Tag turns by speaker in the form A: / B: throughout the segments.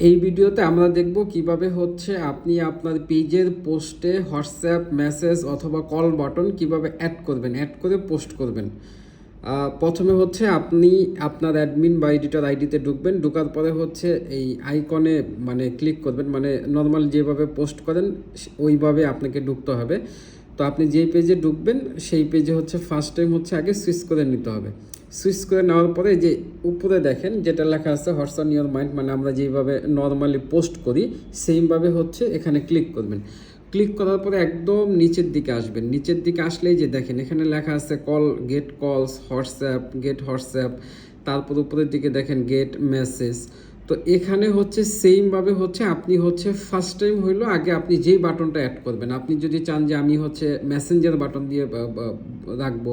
A: এই ভিডিওতে আমরা দেখব কিভাবে হচ্ছে আপনি আপনার পেজের পোস্টে হোয়াটসঅ্যাপ মেসেজ অথবা কল বাটন কিভাবে অ্যাড করবেন, অ্যাড করে পোস্ট করবেন। প্রথমে হচ্ছে আপনি আপনার অ্যাডমিন বা এডিটর আইডিতে ঢুকবেন, ঢোকার পরে হচ্ছে এই আইকনে ক্লিক করবেন, নর্মাল যেভাবে পোস্ট করেন ওইভাবে আপনাকে ঢুকতে হবে। তো আপনি যেই পেজে ঢুকবেন সেই পেজে হচ্ছে ফার্স্ট টাইম হচ্ছে আগে সুইচ করে নিতে হবে। সুইচ করে নেওয়ার পরে যে উপরে দেখেন যেটা লেখা আছে হোয়াটস অন ইওর মাইন্ড, আমরা যেইভাবে নর্মালি পোস্ট করি সেইভাবে হচ্ছে এখানে ক্লিক করবেন। ক্লিক করার পরে একদম নিচের দিকে আসবেন, নিচের দিকে আসলেই যে দেখেন এখানে লেখা আছে কল, গেট কলস, হোয়াটসঅ্যাপ, গেট হোয়াটসঅ্যাপ, তারপর উপরের দিকে দেখেন গেট মেসেজ। তো এখানে হচ্ছে সেইমভাবে হচ্ছে আপনি হচ্ছে ফার্স্ট টাইম হইলো আগে আপনি যেই বাটনটা অ্যাড করবেন, আপনি যদি চান যে আমি হচ্ছে মেসেঞ্জার বাটন দিয়ে রাখবো,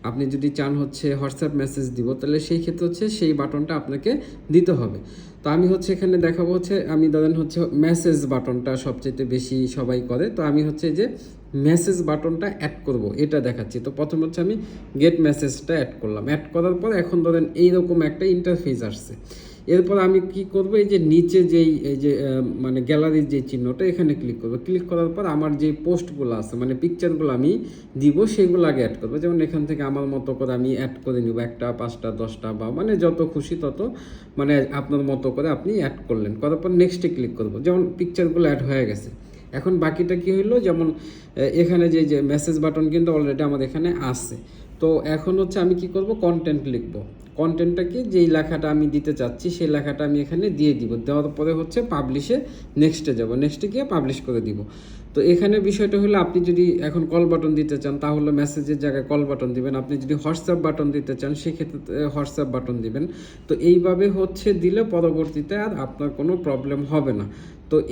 A: আপনি যদি চান হচ্ছে হোয়াটসঅ্যাপ মেসেজ দিব, তাহলে সেই ক্ষেত্রে হচ্ছে সেই বাটনটা আপনাকে দিতে হবে। তো আমি হচ্ছে এখানে দেখাবো হচ্ছে আমি ধরেন হচ্ছে মেসেজ বাটনটা সবচেয়ে বেশি সবাই করে, তো আমি হচ্ছে যে মেসেজ বাটনটা অ্যাড করব এটা দেখাচ্ছি। তো প্রথম হচ্ছে আমি গেট মেসেজটা অ্যাড করলাম, অ্যাড করার পর এখন ধরেন এইরকম একটা ইন্টারফেস আসছে। এরপর আমি কি করব, এই যে নিচে যেই এই যে গ্যালারির যে চিহ্নটা এখানে ক্লিক করব। ক্লিক করার পর আমার যে পোস্টগুলো আছে পিকচারগুলো আমি দিব সেগুলো আগে অ্যাড করবো। যেমন এখান থেকে আমার মতো করে আমি অ্যাড করে নিব, 1টা 5টা 10টা বা যত খুশি তত আপনার মতো করে আপনি অ্যাড করলেন, করার পর নেক্সটে ক্লিক করব। যেমন পিকচারগুলো অ্যাড হয়ে গেছে, এখন বাকিটা কি হইলো, যেমন এখানে যে মেসেজ বাটন কিন্তু অলরেডি আমার এখানে আছে। তো এখন হচ্ছে আমি কি করব, কন্টেন্ট লিখব। কন্টেন্টটা কি, যেই লেখাটা আমি দিতে চাচ্ছি সেই লেখাটা আমি এখানে দিয়ে দিব। দেওয়ার পরে হচ্ছে পাবলিশে নেক্সটে যাব, নেক্সটে গিয়ে পাবলিশ করে দিব। তো এখানে বিষয়টা হলো আপনি যদি এখন কল বাটন দিতে চান তাহলে মেসেজের জায়গায় কল বাটন দিবেন, আপনি যদি হোয়াটসঅ্যাপ বাটন দিতে চান সেক্ষেত্রে হোয়াটসঅ্যাপ বাটন দিবেন। তো এইভাবে হচ্ছে দিলে পরবর্তীতে আর আপনার কোনো প্রবলেম হবে না। তো